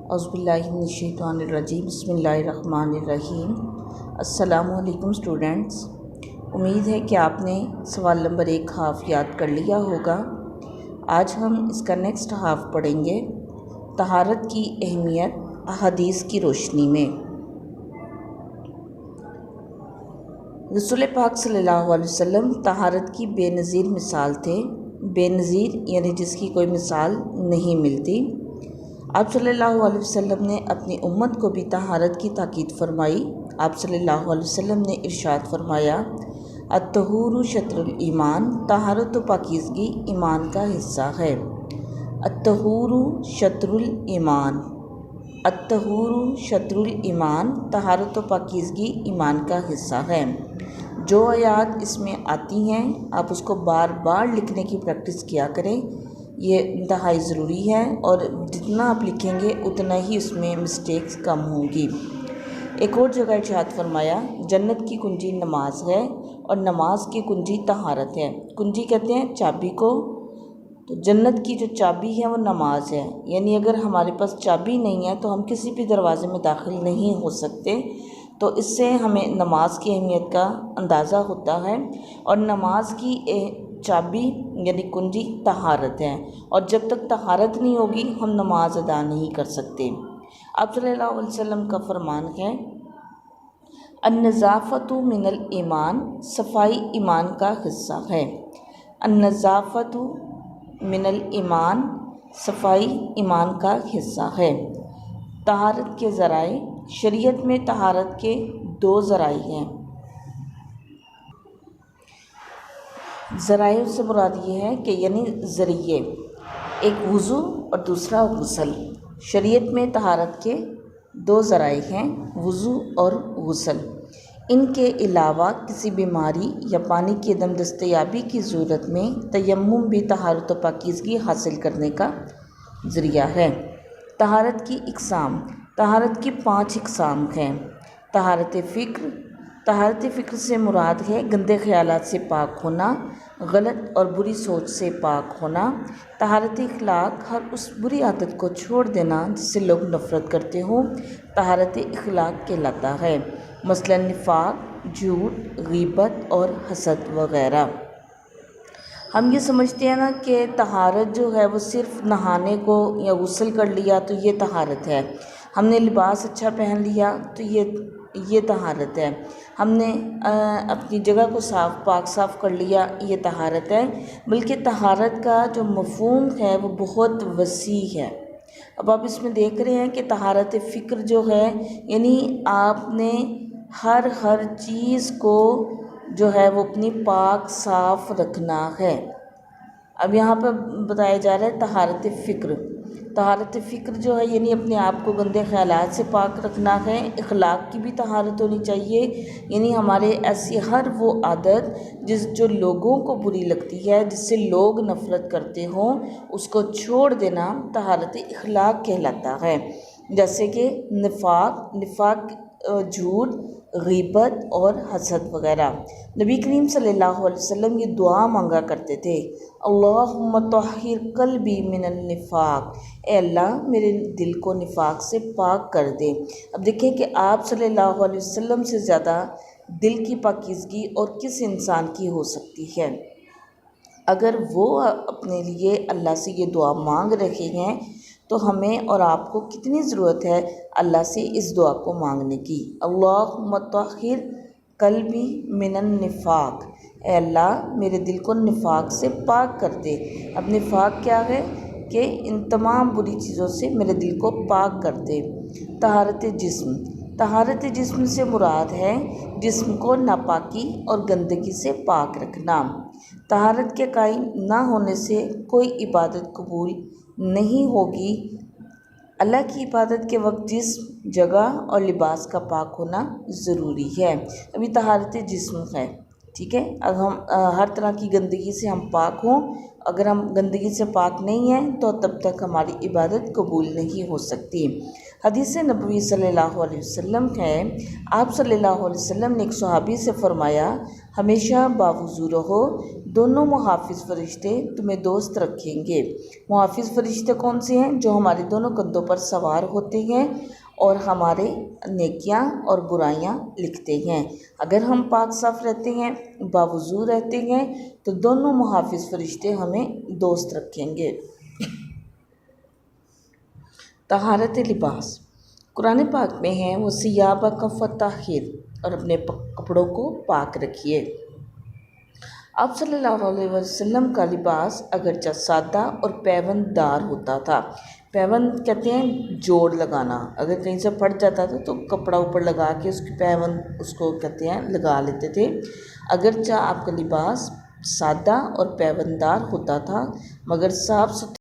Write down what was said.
اعوذ باللہ من الشیطان الرجیم بسم اللہ الرحمن الرحیم۔ السلام علیکم اسٹوڈنٹس، امید ہے کہ آپ نے سوال نمبر 1 ہاف یاد کر لیا ہوگا۔ آج ہم اس کا نیکسٹ ہاف پڑھیں گے، طہارت کی اہمیت احادیث کی روشنی میں۔ رسول پاک صلی اللہ علیہ وسلم طہارت کی بے نظیر مثال تھے۔ بے نظیر یعنی جس کی کوئی مثال نہیں ملتی۔ آپ صلی اللہ علیہ وسلم نے اپنی امت کو بھی طہارت کی تاکید فرمائی۔ آپ صلی اللہ علیہ وسلم نے ارشاد فرمایا، الطہور شطر الایمان، طہارت و پاکیزگی ایمان کا حصہ ہے۔ الطہور شطر الایمان، الطہور شطر الایمان، طہارت و پاکیزگی ایمان کا حصہ ہے۔ جو آیات اس میں آتی ہیں آپ اس کو بار بار لکھنے کی پریکٹس کیا کریں، یہ انتہائی ضروری ہے، اور جتنا آپ لکھیں گے اتنا ہی اس میں مسٹیکس کم ہوں گی۔ ایک اور جگہ ارشاد فرمایا، جنت کی کنجی نماز ہے اور نماز کی کنجی طہارت ہے۔ کنجی کہتے ہیں چابی کو، تو جنت کی جو چابی ہے وہ نماز ہے، یعنی اگر ہمارے پاس چابی نہیں ہے تو ہم کسی بھی دروازے میں داخل نہیں ہو سکتے۔ تو اس سے ہمیں نماز کی اہمیت کا اندازہ ہوتا ہے، اور نماز کی چابی یعنی کنجی طہارت ہے، اور جب تک طہارت نہیں ہوگی ہم نماز ادا نہیں کر سکتے۔ آپ صلی اللہ علیہ وسلم کا فرمان ہے، النظافۃ من الایمان، صفائی ایمان کا حصہ ہے۔ النظافۃ من الایمان، صفائی ایمان کا حصہ ہے۔ طہارت کے ذرائع، شریعت میں طہارت کے 2 ذرائع ہیں۔ ذرائع سے مراد یہ ہے کہ یعنی ذریعے، ایک وضو اور دوسرا غسل۔ شریعت میں طہارت کے 2 ذرائع ہیں، وضو اور غسل۔ ان کے علاوہ کسی بیماری یا پانی کی عدم دستیابی کی صورت میں تیمم بھی طہارت و پاکیزگی حاصل کرنے کا ذریعہ ہے۔ طہارت کی اقسام، طہارت کی 5 اقسام ہیں۔ طہارت فکر، طہارت فکر سے مراد ہے گندے خیالات سے پاک ہونا، غلط اور بری سوچ سے پاک ہونا۔ طہارت اخلاق، ہر اس بری عادت کو چھوڑ دینا جس سے لوگ نفرت کرتے ہوں، طہارت اخلاق کہلاتا ہے، مثلا نفاق، جھوٹ، غیبت اور حسد وغیرہ۔ ہم یہ سمجھتے ہیں نا کہ طہارت جو ہے وہ صرف نہانے کو یا غسل کر لیا تو یہ طہارت ہے، ہم نے لباس اچھا پہن لیا تو یہ طہارت ہے، ہم نے اپنی جگہ کو پاک صاف کر لیا یہ طہارت ہے۔ بلکہ طہارت کا جو مفہوم ہے وہ بہت وسیع ہے۔ اب آپ اس میں دیکھ رہے ہیں کہ طہارت فکر جو ہے یعنی آپ نے ہر چیز کو جو ہے وہ اپنی پاک صاف رکھنا ہے۔ اب یہاں پہ بتایا جا رہا ہے طہارت فکر۔ طہارت فکر جو ہے یعنی اپنے آپ کو گندے خیالات سے پاک رکھنا ہے۔ اخلاق کی بھی طہارت ہونی چاہیے، یعنی ہمارے ایسی ہر وہ عادت جو لوگوں کو بری لگتی ہے، جس سے لوگ نفرت کرتے ہوں، اس کو چھوڑ دینا طہارت اخلاق کہلاتا ہے۔ جیسے کہ نفاق، جھوٹ، غیبت اور حسد وغیرہ۔ نبی کریم صلی اللہ علیہ وسلم یہ دعا مانگا کرتے تھے، اللہم طہر قلبی من النفاق، اے اللہ میرے دل کو نفاق سے پاک کر دے۔ اب دیکھیں کہ آپ صلی اللہ علیہ وسلم سے زیادہ دل کی پاکیزگی اور کس انسان کی ہو سکتی ہے؟ اگر وہ اپنے لیے اللہ سے یہ دعا مانگ رہے ہیں تو ہمیں اور آپ کو کتنی ضرورت ہے اللہ سے اس دعا کو مانگنے کی۔ اللہم طہر قلبی من النفاق، اے اللہ میرے دل کو نفاق سے پاک کر دے۔ اب نفاق کیا ہے کہ ان تمام بری چیزوں سے میرے دل کو پاک کر دے۔ طہارت جسم، طہارت جسم سے مراد ہے جسم کو ناپاکی اور گندگی سے پاک رکھنا۔ طہارت کے قائم نہ ہونے سے کوئی عبادت قبول نہیں ہوگی۔ اللہ کی عبادت کے وقت جسم، جگہ اور لباس کا پاک ہونا ضروری ہے۔ ابھی طہارت جسم ہے، ٹھیک ہے، اب ہم ہر طرح کی گندگی سے ہم پاک ہوں، اگر ہم گندگی سے پاک نہیں ہیں تو تب تک ہماری عبادت قبول نہیں ہو سکتی۔ حدیث نبوی صلی اللہ علیہ وسلم ہے، آپ صلی اللہ علیہ وسلم نے ایک صحابی سے فرمایا، ہمیشہ باوضو رہو، دونوں محافظ فرشتے تمہیں دوست رکھیں گے۔ محافظ فرشتے کون سے ہیں؟ جو ہمارے دونوں کندھوں پر سوار ہوتے ہیں اور ہمارے نیکیاں اور برائیاں لکھتے ہیں۔ اگر ہم پاک صاف رہتے ہیں، باوضو رہتے ہیں، تو دونوں محافظ فرشتے ہمیں دوست رکھیں گے۔ طہارت لباس قرآن پاک میں ہے وَثِيَابَكَ فَطَہِّرْ، اور اپنے کپڑوں کو پاک رکھیے۔ آپ صلی اللہ علیہ وسلم کا لباس اگرچہ سادہ اور پیوند دار ہوتا تھا۔ پیوند کہتے ہیں جوڑ لگانا، اگر کہیں سے پھٹ جاتا تھا تو کپڑا اوپر لگا کے اس کی پیوند اس کو کہتے ہیں لگا لیتے تھے۔ اگرچہ آپ کا لباس سادہ اور پیوند دار ہوتا تھا مگر صاف ستھرا